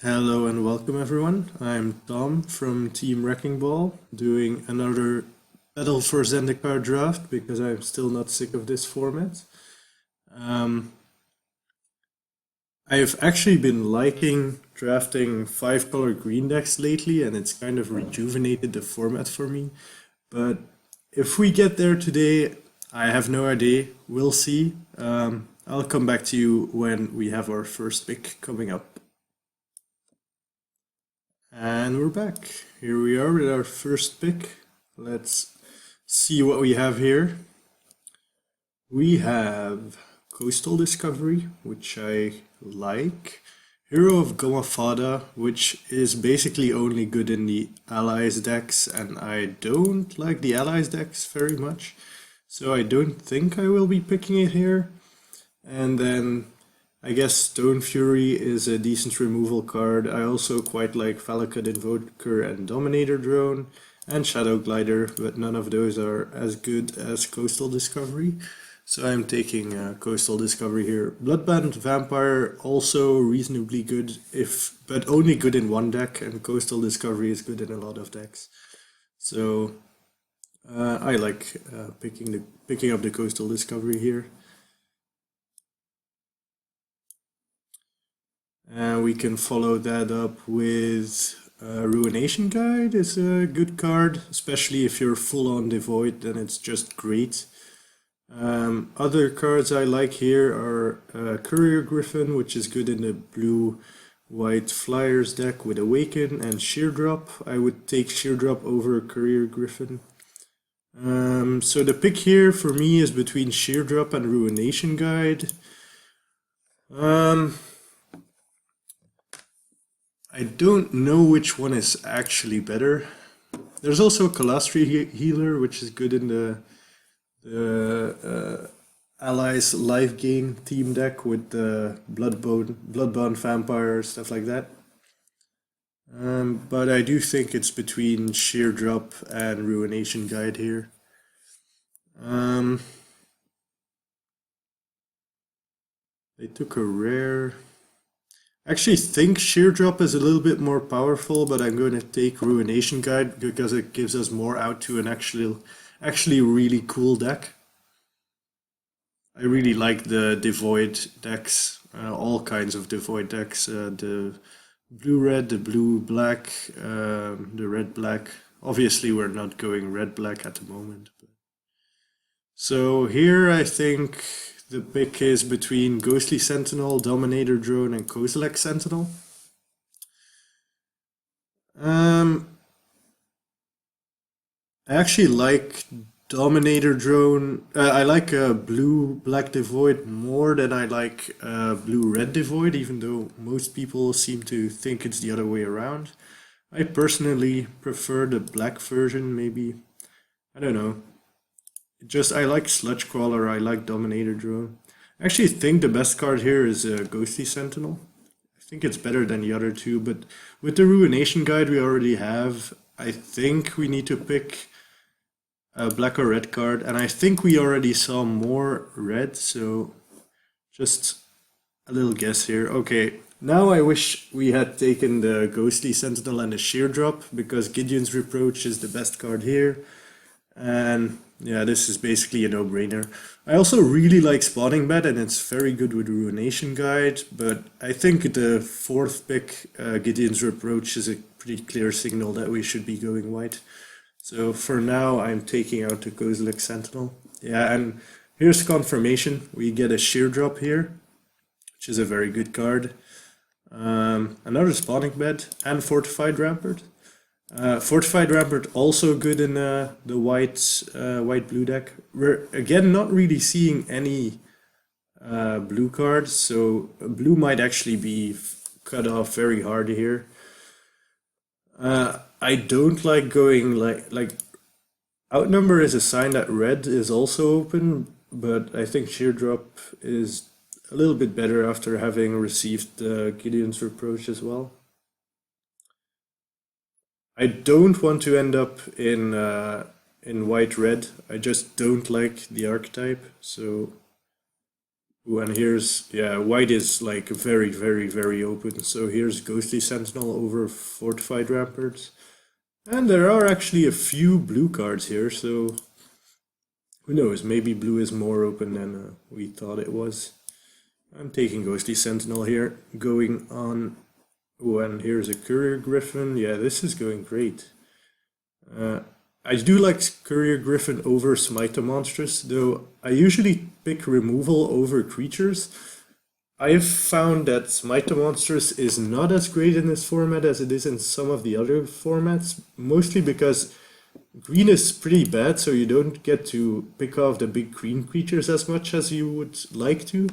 Hello and welcome everyone. I'm Tom from Team Wrecking Ball doing another Battle for Zendikar draft because I'm still not sick of this format. Um, I've actually been liking drafting 5-color green decks lately and it's kind of rejuvenated the format for me. But if we get there today, I have no idea. We'll see. I'll come back to you when we have our first pick coming up. And we're back. Here we are with our first pick. Let's see what we have here. We have Coastal Discovery, which I like. Hero of Gomafada, which is basically only good in the Allies decks, and I don't like the Allies decks very much. So I don't think I will be picking it here. And then I guess Stone Fury is a decent removal card. I also quite like Valakut Invoker and Dominator Drone and Shadow Glider, but none of those are as good as Coastal Discovery. So I'm taking Coastal Discovery here. Bloodbound Vampire also reasonably good, but only good in one deck, and Coastal Discovery is good in a lot of decks. So I like picking up the Coastal Discovery here. And we can follow that up with Ruination Guide is a good card, especially if you're full on Devoid, then it's just great. Other cards I like here are Courier Griffin, which is good in the blue-white Flyers deck with Awaken and Sheer Drop. I would take Sheer Drop over Courier Griffin. So the pick here for me is between Sheer Drop and Ruination Guide. I don't know which one is actually better. There's also Kalastri Healer, which is good in the Allies life gain team deck with the Bloodbound Vampire, stuff like that. But I do think it's between Sheer Drop and Ruination Guide here. They took a rare. I actually think Sheer Drop is a little bit more powerful, but I'm going to take Ruination Guide because it gives us more out to an actually really cool deck. I really like the Devoid decks, all kinds of Devoid decks, the blue-red, the blue-black, the red-black. Obviously we're not going red-black at the moment. So here I think the pick is between Ghostly Sentinel, Dominator Drone, and Kozilek Sentinel. I actually like Dominator Drone. I like blue-black Devoid more than I like blue-red Devoid, even though most people seem to think it's the other way around. I personally prefer the black version, maybe. I don't know. I like Sludge Crawler, I like Dominator Drone. I actually think the best card here is Ghostly Sentinel. I think it's better than the other two, but with the Ruination Guide we already have, I think we need to pick a black or red card, and I think we already saw more red, so just a little guess here. Okay, now I wish we had taken the Ghostly Sentinel and the Sheer Drop, because Gideon's Reproach is the best card here. And yeah, this is basically a no-brainer. I also really like Spawning Bed, and it's very good with Ruination Guide, but I think the fourth pick, Gideon's Reproach, is a pretty clear signal that we should be going white. So for now, I'm taking out the Kozilek Sentinel. Yeah, and here's confirmation. We get a Sheer Drop here, which is a very good card. Another Spawning Bed and Fortified Rampart. Fortified Rampart also good in the white-blue deck. We're again not really seeing any blue cards, so blue might actually be cut off very hard here. I don't like going like Outnumber is a sign that red is also open, but I think Sheer Drop is a little bit better after having received Gideon's Reproach as well. I don't want to end up in white-red. I just don't like the archetype, so Ooh, and here's, yeah, white is like very, very, very open. So here's Ghostly Sentinel over Fortified Ramparts. And there are actually a few blue cards here, so who knows, maybe blue is more open than we thought it was. I'm taking Ghostly Sentinel here, going on. Oh, and here's a Courier Griffin. Yeah, this is going great. Uh, I do like Courier Griffin over Smite the Monstrous, though I usually pick removal over creatures. I've found that Smite the Monstrous is not as great in this format as it is in some of the other formats, mostly because green is pretty bad, so you don't get to pick off the big green creatures as much as you would like to.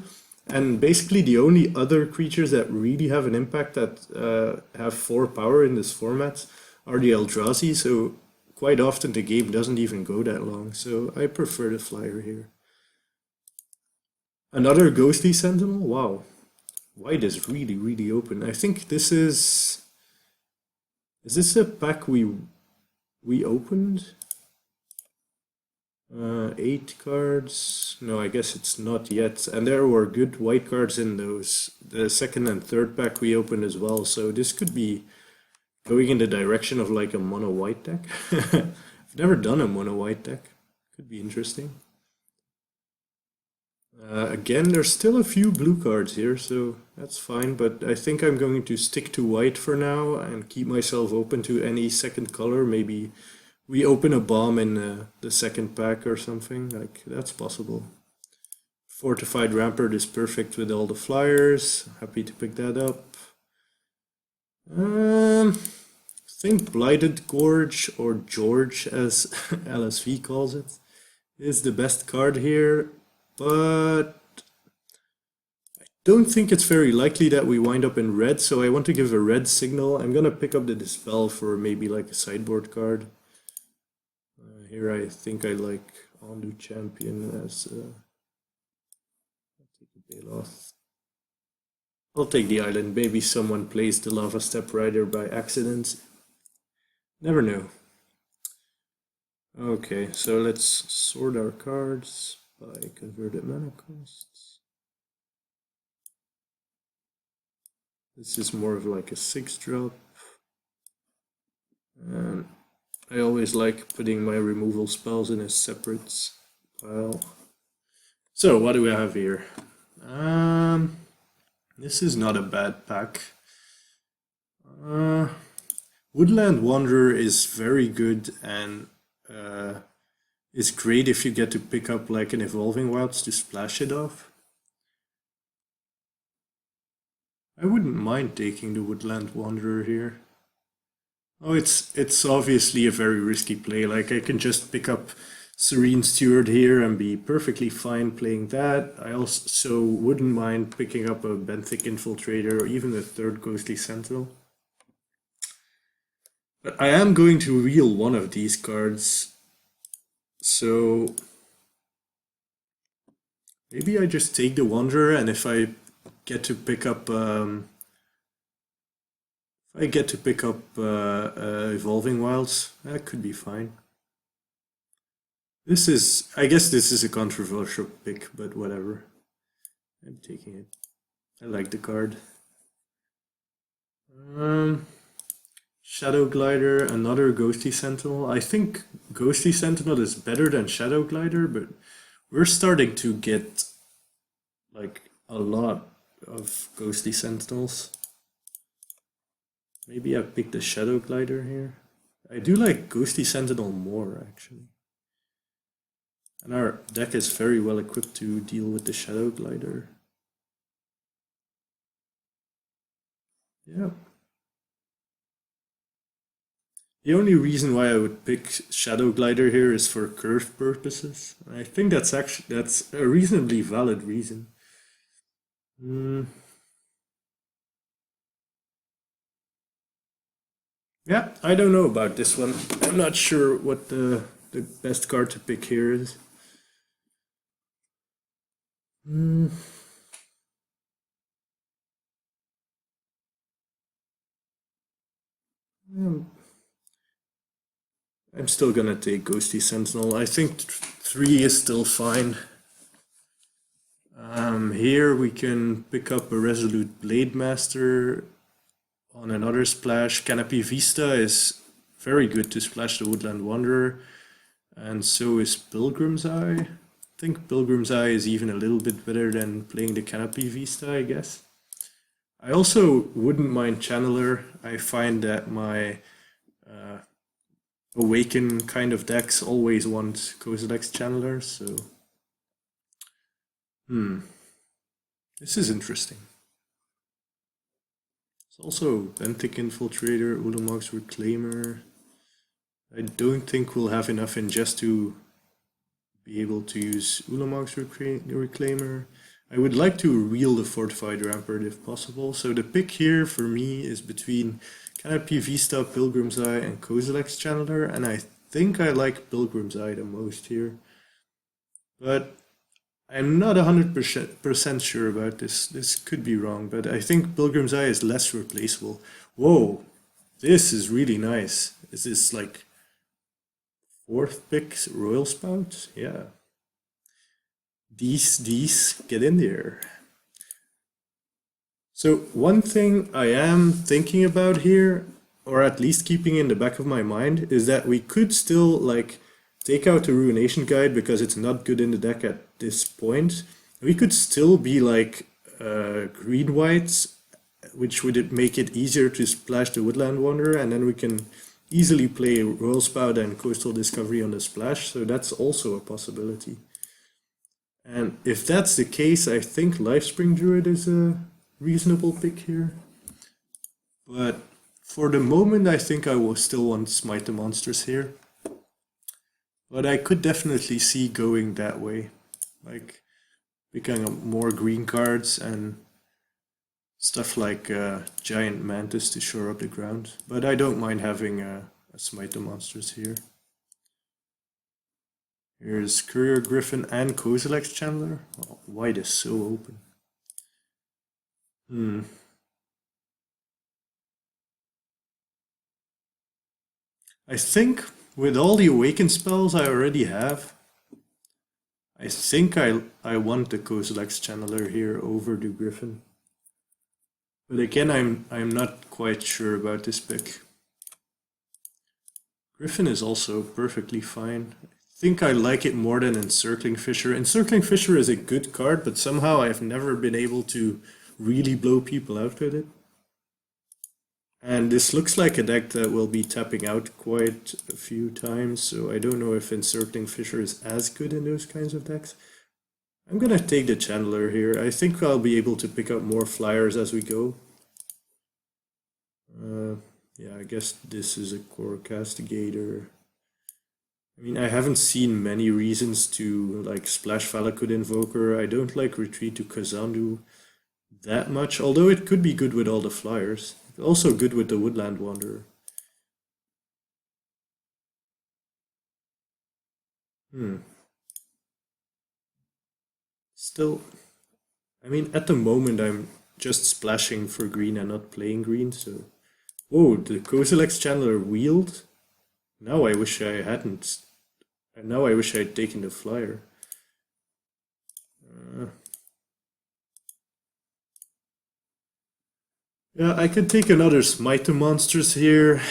And basically the only other creatures that really have an impact that have 4 power in this format are the Eldrazi, so quite often the game doesn't even go that long, so I prefer the flyer here. Another Ghostly Sentinel? Wow. White is really, really open. I think this is... Is this a pack we opened? 8 cards. No, I guess it's not yet. And there were good white cards in those. The second and third pack we opened as well. So this could be going in the direction of like a mono white deck. I've never done a mono white deck. Could be interesting. Again, there's still a few blue cards here, so that's fine. But I think I'm going to stick to white for now and keep myself open to any second color. Maybe we open a bomb in the second pack or something, like that's possible. Fortified Rampart is perfect with all the flyers. Happy to pick that up. I think Blighted Gorge, or George as LSV calls it, is the best card here, but I don't think it's very likely that we wind up in red, so I want to give a red signal. I'm gonna pick up the Dispel for maybe like a sideboard card. Here I think I like Ondu Champion as I'll take the Baloth. I'll take the island. Maybe someone plays the Lava Step Rider by accident. Never know. Okay, so let's sort our cards by converted mana costs. This is more of like a 6-drop. And I always like putting my removal spells in a separate pile. So what do we have here? This is not a bad pack. Woodland Wanderer is very good and is great if you get to pick up like an Evolving Wilds to splash it off. I wouldn't mind taking the Woodland Wanderer here. Oh, it's obviously a very risky play. Like I can just pick up Serene Steward here and be perfectly fine playing that. I also wouldn't mind picking up a Benthic Infiltrator or even a third Ghostly Sentinel. But I am going to reel one of these cards. So maybe I just take the Wanderer, and if I get to pick up Evolving Wilds, that could be fine. I guess this is a controversial pick, but whatever. I'm taking it. I like the card. Shadow Glider, another Ghostly Sentinel. I think Ghostly Sentinel is better than Shadow Glider, but we're starting to get like a lot of Ghostly Sentinels. Maybe I picked the Shadow Glider here. I do like Ghostly Sentinel more, actually. And our deck is very well equipped to deal with the Shadow Glider. Yeah. The only reason why I would pick Shadow Glider here is for curve purposes. I think that's a reasonably valid reason. Yeah, I don't know about this one. I'm not sure what the best card to pick here is. I'm still gonna take Ghostly Sentinel. I think 3 is still fine. Here we can pick up a Resolute Blade Master on another splash. Canopy Vista is very good to splash the Woodland Wanderer, and so is Pilgrim's Eye. I think Pilgrim's Eye is even a little bit better than playing the Canopy Vista, I guess. I also wouldn't mind Channeler. I find that my Awaken kind of decks always want Kozilek's Channeler, so this is interesting. There's also Benthic Infiltrator, Ulamog's Reclaimer. I don't think we'll have enough in just to be able to use Ulamog's Reclaimer. I would like to reel the Fortified Rampart if possible, so the pick here for me is between Canopy Vista, Pilgrim's Eye, and Kozilek's Channeler, and I think I like Pilgrim's Eye the most here. But I'm not 100% sure about this. This could be wrong, but I think Pilgrim's Eye is less replaceable. Whoa, this is really nice. Is this like fourth pick Royal Spout? Yeah. These, get in there. So one thing I am thinking about here, or at least keeping in the back of my mind, is that we could still like take out the Ruination Guide because it's not good in the deck at this point. We could still be like green-white, which would make it easier to splash the Woodland Wanderer, and then we can easily play Royal Spout and Coastal Discovery on the splash, so that's also a possibility. And if that's the case, I think Lifespring Druid is a reasonable pick here. But for the moment, I think I will still want Smite the Monsters here. But I could definitely see going that way, like picking up more green cards and stuff like Giant Mantis to shore up the ground. But I don't mind having a Smite the Monsters here. Here's Courier Griffin and Kozilek's Channeler. Oh, white is so open. I think with all the Awaken spells I already have, I think I want the Kozilek's Channeler here over the Griffin. But again, I'm not quite sure about this pick. Griffin is also perfectly fine. I think I like it more than Encircling Fissure. Encircling Fissure is a good card, but somehow I've never been able to really blow people out with it. And this looks like a deck that will be tapping out quite a few times, so I don't know if Encircling Fissure is as good in those kinds of decks. I'm gonna take the Channeler here. I think I'll be able to pick up more flyers as we go. Yeah, I guess this is a Core Castigator. I mean, I haven't seen many reasons to like splash Valakut Invoker. I don't like Retreat to Kazandu that much, although it could be good with all the flyers. Also good with the Woodland Wanderer. Still, I mean, at the moment I'm just splashing for green and not playing green, so... Oh, the Kozilek's Channeler wheeled? Now I wish I hadn't. And now I wish I had taken the flyer. Yeah, I could take another Smite the Monsters here.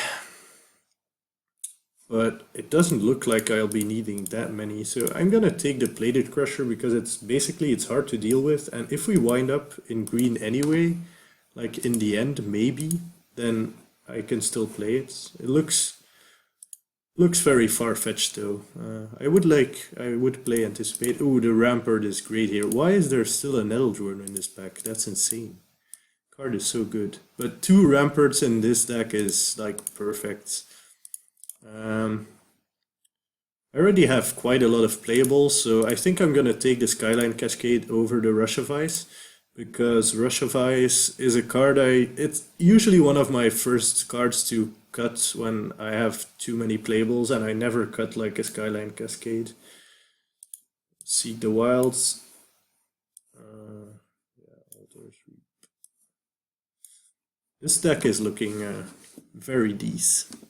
But it doesn't look like I'll be needing that many. So I'm gonna take the Plated Crusher because it's hard to deal with. And if we wind up in green anyway, like in the end maybe, then I can still play it. It looks very far-fetched though. I would play Anticipate. Ooh, the Rampart is great here. Why is there still a Nettledrone in this pack? That's insane. Card is so good. But 2 Ramparts in this deck is like perfect. I already have quite a lot of playables, so I think I'm gonna take the Skyline Cascade over the Rush of Ice, because Rush of Ice is a card it's usually one of my first cards to cut when I have too many playables, and I never cut like a Skyline Cascade. Seek the Wilds. This deck is looking very decent.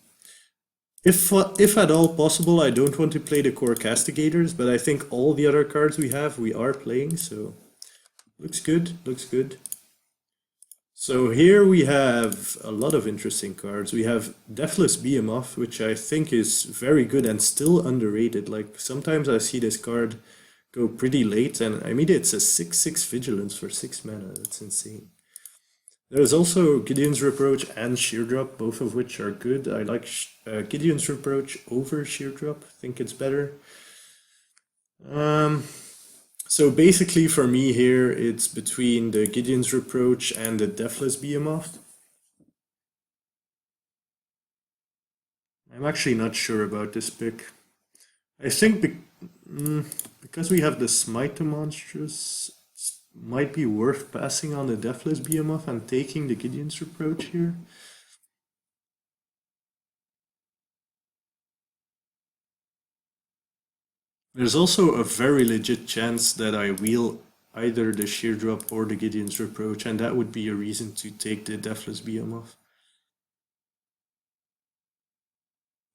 If at all possible, I don't want to play the Core Castigators, but I think all the other cards we are playing, so Looks good, looks good. So here we have a lot of interesting cards. We have Deathless Behemoth, which I think is very good and still underrated. Like sometimes I see this card go pretty late, and I mean it's a 6/6 Vigilance for 6 mana. That's insane. There's also Gideon's Reproach and Sheer Drop, both of which are good. I like Gideon's Reproach over Sheer Drop. I think it's better. So basically for me here, it's between the Gideon's Reproach and the Deathless Behemoth. I'm actually not sure about this pick. I think because we have the Smite to Monstrous, it might be worth passing on the Deathless Behemoth and taking the Gideon's Reproach here. There's also a very legit chance that I wheel either the Sheer Drop or the Gideon's Reproach, and that would be a reason to take the Deathless Behemoth.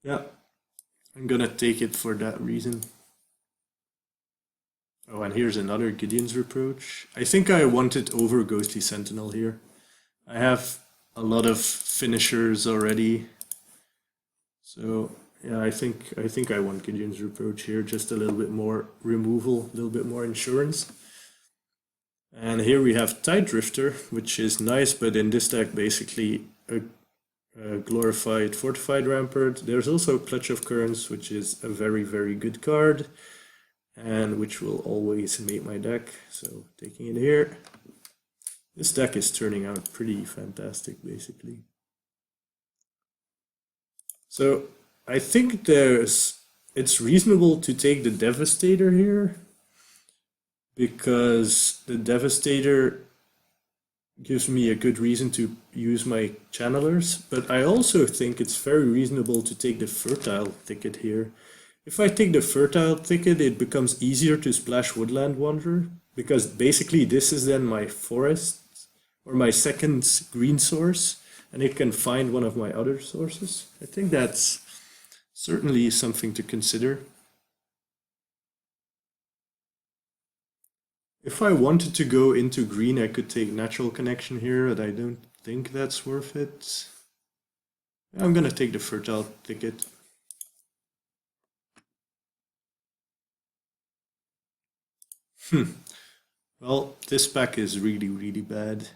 Yeah, I'm gonna take it for that reason. Oh, and here's another Gideon's Reproach. I think I want it over Ghostly Sentinel here. I have a lot of finishers already. So yeah, I think I want Gideon's Reproach here, just a little bit more removal, a little bit more insurance. And here we have Tide Drifter, which is nice, but in this deck basically a glorified Fortified Rampart. There's also Clutch of Currents, which is a very, very good card, and which will always mate my deck. So taking it here. This deck is turning out pretty fantastic, basically. So I think it's reasonable to take the Devastator here, because the Devastator gives me a good reason to use my channelers, but I also think it's very reasonable to take the Fertile Thicket here. If I take the Fertile Thicket, it becomes easier to splash Woodland Wanderer, because basically this is then my forest, or my second green source, and it can find one of my other sources. I think that's certainly something to consider. If I wanted to go into green, I could take Natural Connection here, but I don't think that's worth it. I'm gonna take the Fertile Thicket. Well, this pack is really, really bad.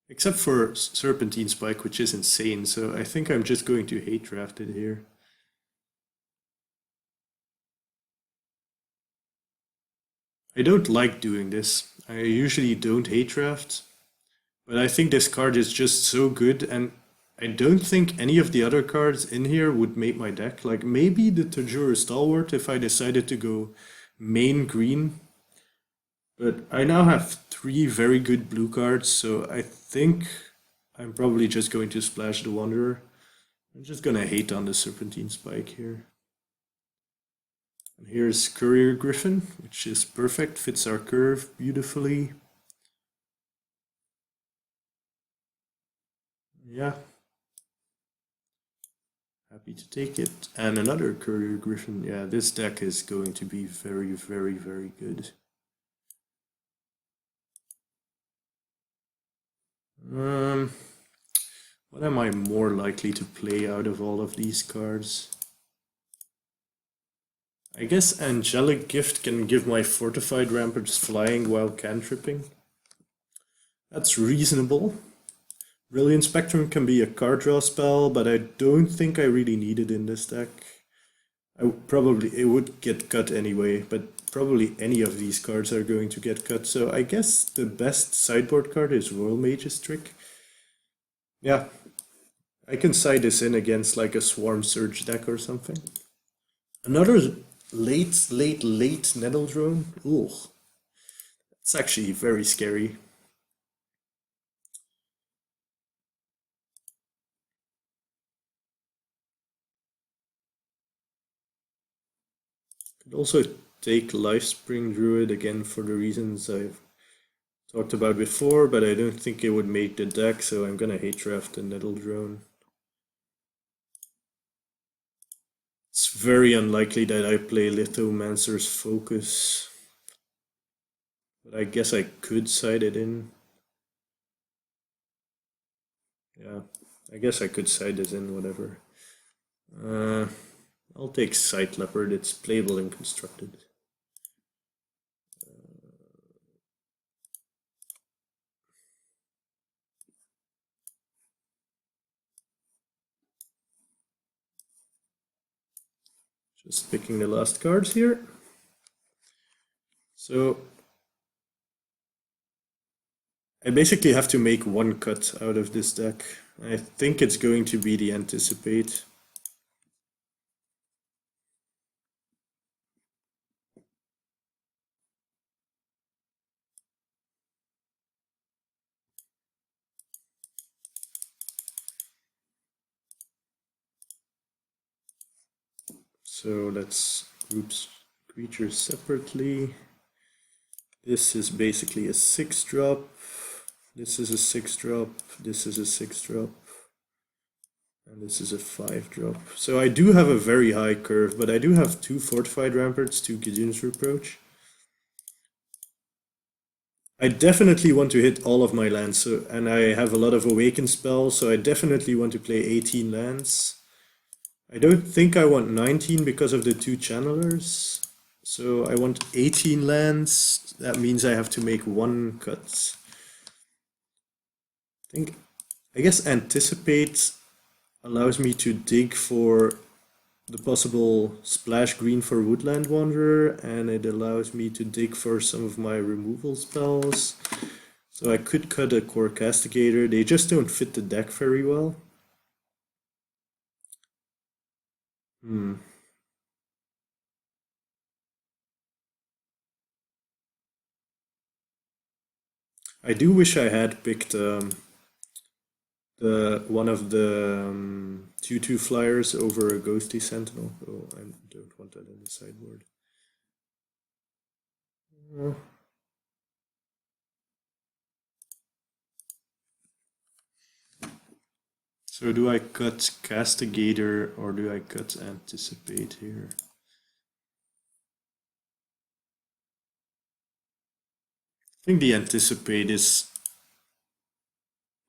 Except for Serpentine Spike, which is insane, so I think I'm just going to hate draft it here. I don't like doing this. I usually don't hate draft, but I think this card is just so good, and I don't think any of the other cards in here would make my deck. Like maybe the Tajura Stalwart if I decided to go main green, but I now have 3 very good blue cards, so I think I'm probably just going to splash the Wanderer. I'm just gonna hate on the Serpentine Spike here. And here's Courier Griffin, which is perfect, fits our curve beautifully. Yeah. Happy to take it. And another Courier Griffin. Yeah, this deck is going to be very, very, very good. What am I more likely to play out of all of these cards? I guess Angelic Gift can give my Fortified Ramparts flying while cantripping. That's reasonable. Brilliant Spectrum can be a card draw spell, but I don't think I really need it in this deck. It would get cut anyway, but probably any of these cards are going to get cut. So I guess the best sideboard card is Royal Mage's Trick. Yeah, I can side this in against like a Swarm Surge deck or something. Another late Nettle Drone. Ooh, it's actually very scary. Could also take Lifespring Druid again for the reasons I've talked about before, but I don't think it would make the deck, so I'm gonna hate draft the Nettle Drone. It's very unlikely that I play Lithomancer's Focus. But I guess I could side it in. Yeah, I guess I could side this in, whatever. I'll take Side Leopard, it's playable and constructed. Just picking the last cards here. So I basically have to make one cut out of this deck. I think it's going to be the Anticipate. So let's group creatures separately. This is basically a 6-drop. This is a 6-drop. This is a 6-drop. And this is a 5-drop. So I do have a very high curve, but I do have 2 Fortified Ramparts, 2 Gideon's Reproach. I definitely want to hit all of my lands, and I have a lot of Awaken spells, so I definitely want to play 18 lands. I don't think I want 19 because of the 2 Channelers. So I want 18 lands. That means I have to make one cut. I guess Anticipate allows me to dig for the possible splash green for Woodland Wanderer, and it allows me to dig for some of my removal spells. So I could cut a Core Castigator. They just don't fit the deck very well. I do wish I had picked the one of the 2/2 flyers over a Ghostly Sentinel. Oh, I don't want that in the sideboard. So do I cut Castigator or do I cut Anticipate here? I think the Anticipate is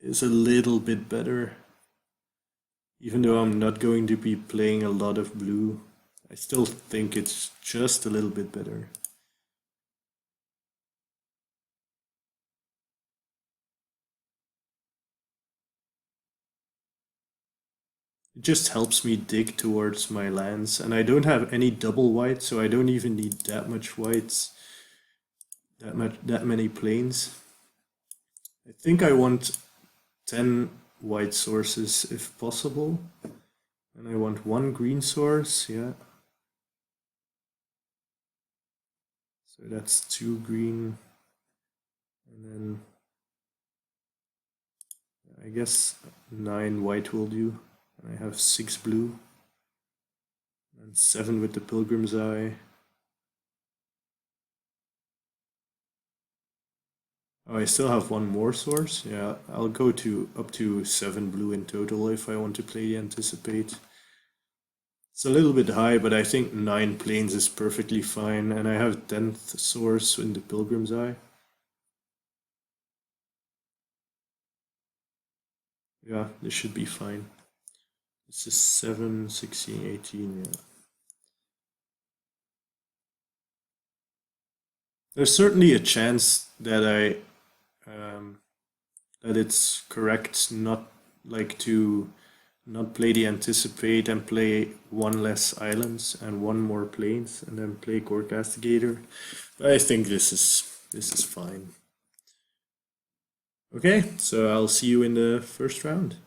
a little bit better. Even though I'm not going to be playing a lot of blue, I still think it's just a little bit better. It just helps me dig towards my lands, and I don't have any double white, so I don't even need that much whites, that many plains. I think I want 10 white sources if possible, and I want 1 green source, yeah. So that's 2 green, and then I guess 9 white will do. I have 6 blue and 7 with the Pilgrim's Eye. Oh, I still have 1 more source. Yeah, I'll go to up to 7 blue in total if I want to play the Anticipate. It's a little bit high, but I think 9 planes is perfectly fine, and I have 10th source in the Pilgrim's Eye. Yeah, this should be fine. This is 7, 16, 18, yeah. There's certainly a chance that that it's correct not to not play the Anticipate and play 1 less islands and 1 more planes and then play Core Castigator. But I think this is fine. Okay, so I'll see you in the first round.